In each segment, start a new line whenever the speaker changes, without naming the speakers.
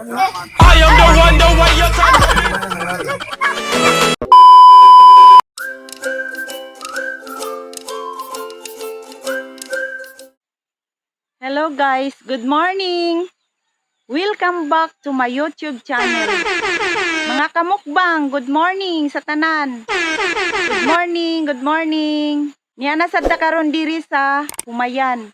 I am the one, the way you turn.
Hello guys, good morning! Welcome back to my YouTube channel. Mga kamukbang, good morning sa tanan. Good morning, good morning. Niya na sad karon diri sa Humayan.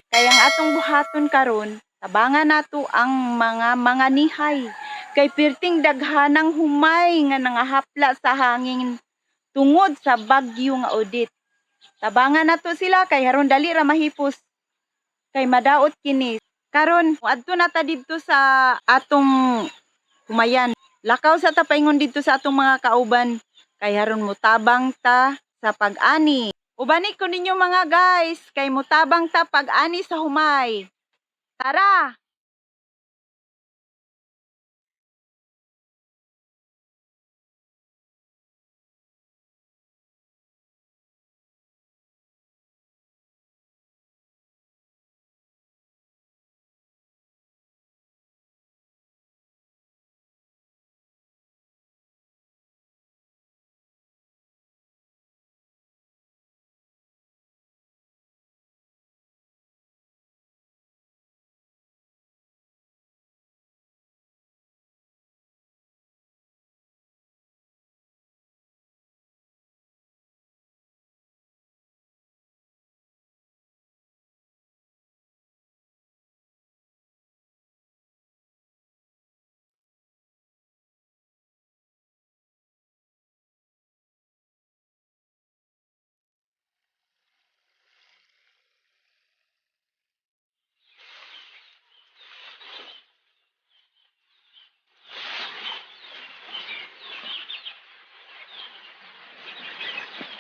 Kaya ang atong buhaton karon, tabangan nato ang mga nihay. Kay pirting daghanang humay nga nangahapla sa hangin tungod sa bagyo nga Odette. Tabangan nato sila kay haron dali ra mahipos kay madaot kini. Karon adto na ta didto sa atong Humayan. Lakaw sa ta paingon didto sa atong mga kauban kay haron mutabang ta sa pag-ani. Ubani ko ninyo mga guys, kay mutabang ta pag-ani sa humay. Tara!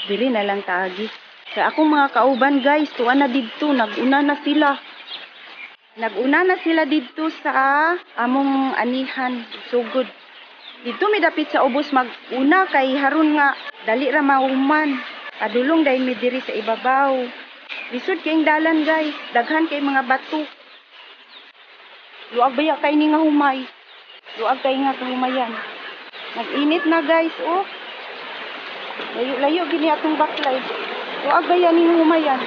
Dili na lang taagi. Sa akong mga kauban guys, tuwa na didto, naguna na sila. Naguna na sila didto sa among anihan, sugod. Dito mi dapit sa ubos maguna kay haron nga dali ra mahuman. Padulong dahil mi diri sa ibabaw. Lisod kayong dalan guys, daghan kay mga bato. Luag baya kay ni nga humay. Luag kay nga kahumayan. Nag-init na guys, oh. Layo-layo gini atong backlight. Luag baya ni nga humayan.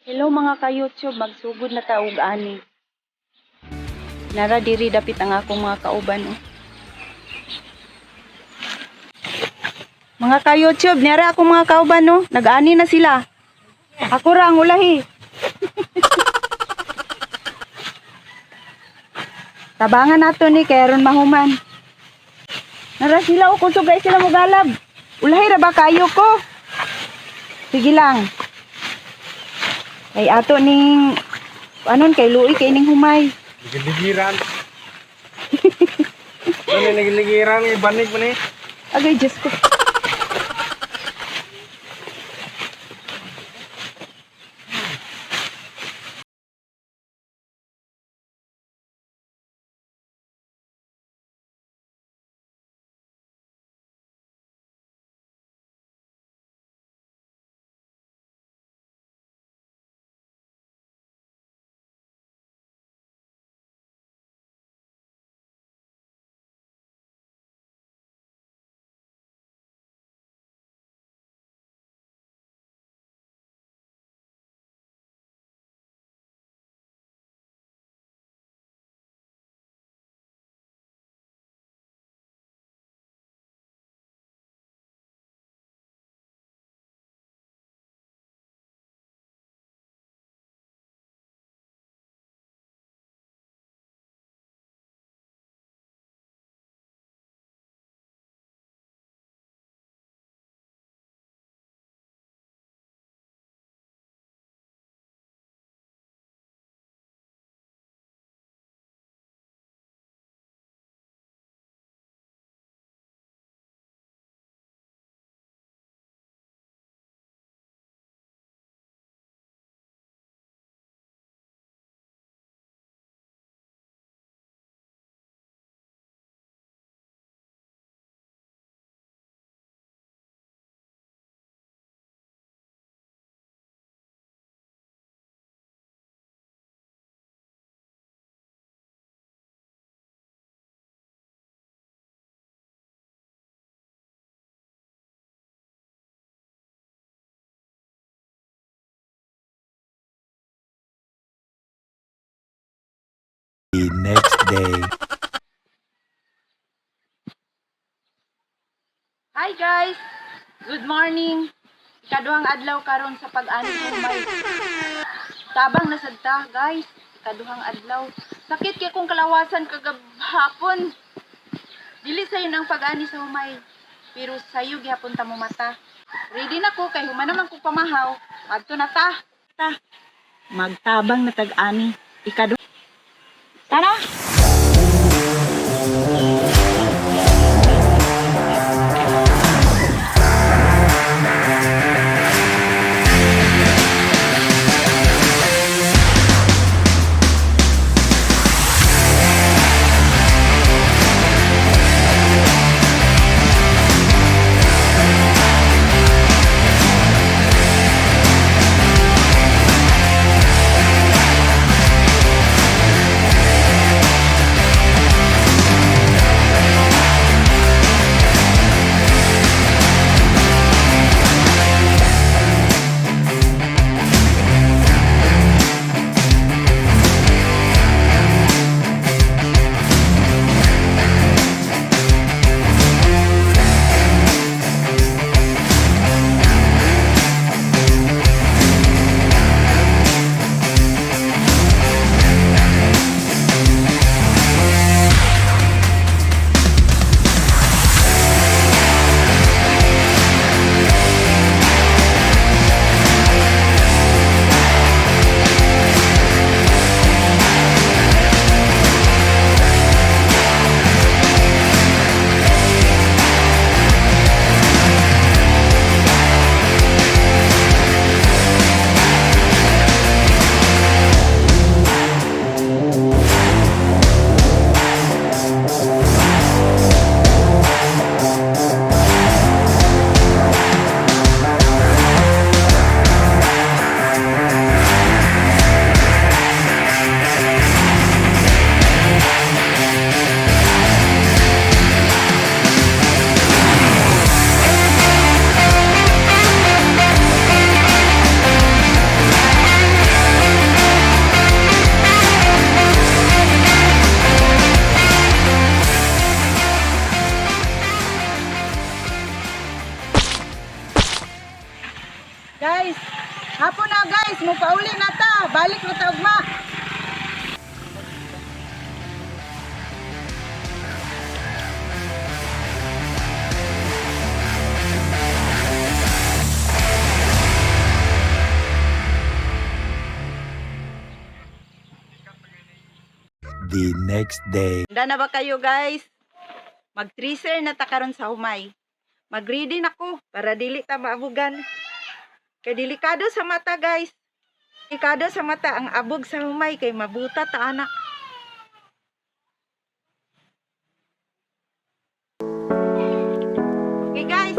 Hello mga ka-YouTube, magsugod na ta og ani. Nara diri dapit ang akong mga kauban, oh. Mga ka-YouTube, nara akong mga kauban, oh. Nag-ani na sila. Ako ra ang ulahi. Tabangan nato ni kay aron mahuman. Nara sila, oh, kusog guys sila mo galab. Ulahi ra ba kayo ko? Sige lang. Kay ato ning anon kay luoy kay ning humay.
Nagiligiran. Ano nagiligiran ibanig mo ni?
Agay Diyos ko.
The next day.
Hi guys! Good morning! Ikaduhang adlaw karon sa pag-ani sa humay. Tabang na sad ta, guys. Ikaduhang adlaw. Sakit kay kung kalawasan kagahapon. Dili sayo ng pag-ani sa humay. Pero sayo gihapon ta mo mata. Ready na ko kay human naman ko pamahaw. Adto na ta. Magtabang na tag-ani. Ikaduhang. Tara! Guys, hapon na guys, mupauli na ta. Balik na ta ugma.
The next day.
Handa na ba kayo guys? Mag-treaser na ta karon sa humay. Mag-ready na ko para dili ta maabugan. Kay delikado sa mata guys. Delikado sa mata ang abog sa humay kay mabuta ta anak. Okay guys.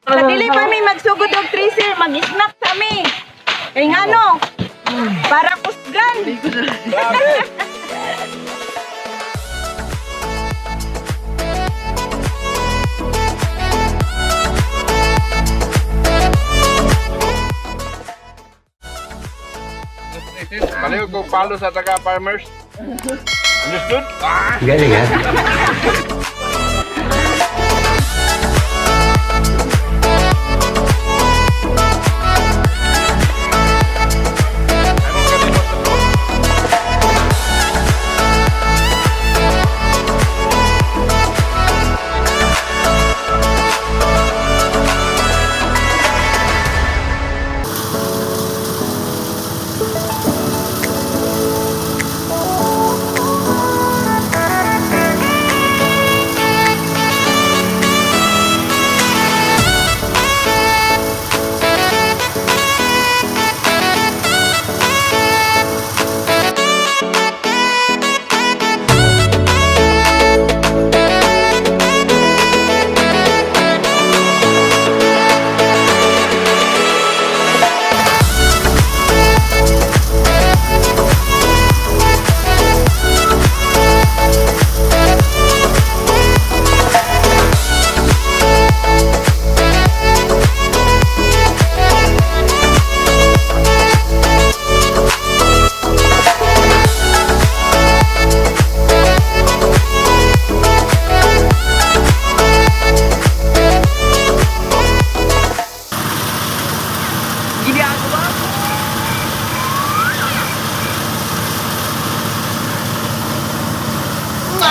Sa dili pa mi magsugod og tracer, mag-snack kami. Kay ngano, Para kusgan.
Pareho kong palo sa taga-farmers. Understood?
Galing ha?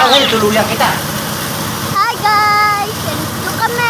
Okay, tuluyan kita.
Hi guys! Nandito kami!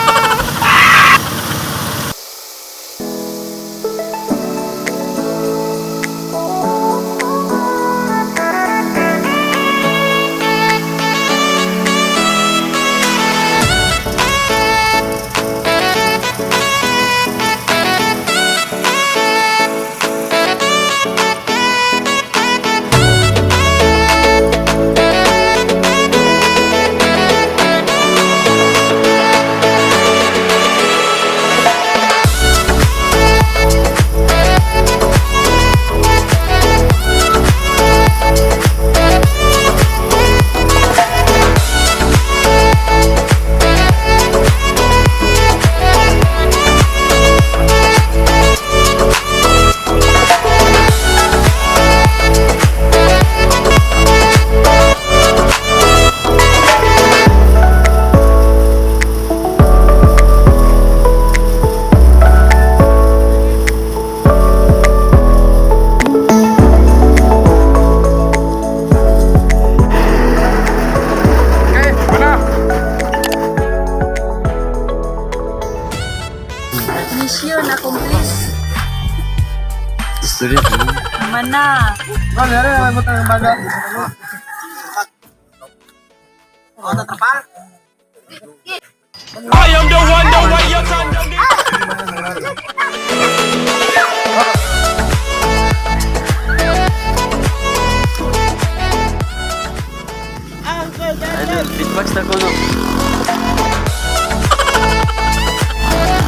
Okay, mana?
Mission accomplished.
Gusto rin.
Naman na.
I am the one, the way your son don't need.
Beatbox na ko, no?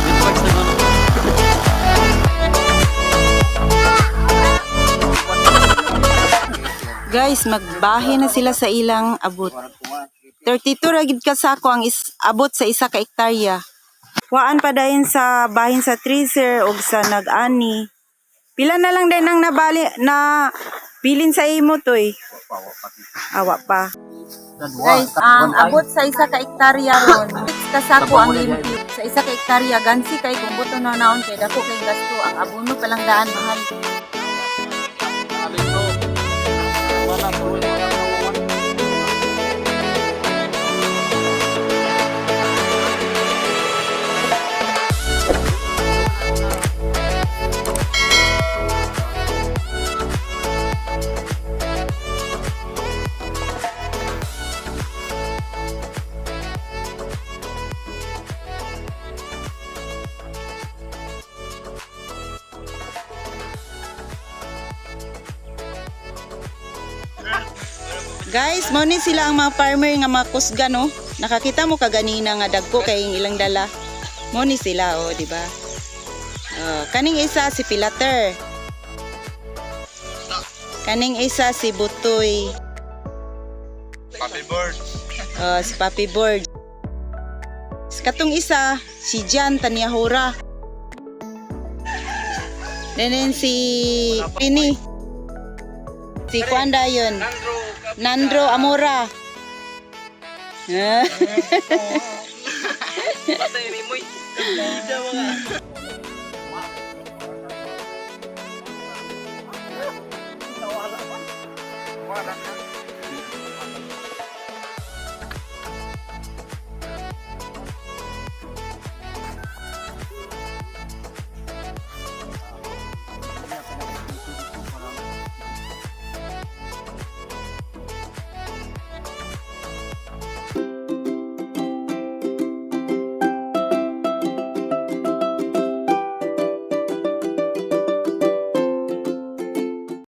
Beatbox na ko, no?
Guys, magbahe na sila sa ilang abot. 32 ragid ka sako ang abot sa isa ka hektarya. Waan pa dayon sa bahin sa treasure og sa nag-ani. Pila na lang din ang nabali na bilin sa imo toy. Awa pa. Guys, ang abot sa isa ka hektarya ron, ka sako ang limpyo. Sa isa ka hektarya, gansi kay kung buto na naon kay dako kay gasto. Ang abono pa lang daan mahal. Guys, mo ni sila ang mga farmer nga mga kusga, no? Nakakita mo kaganina nga dagko kay ilang dala. Mo ni sila, oh, di ba? Kaning isa si Pilater. Kaning isa si Butoy.
Happy bird.
Si Papi Bird. Katong isa, si Jan Tanyahura. Then si Pini. Si Kwanda yun. Nandro Amora.
Basta ini mo.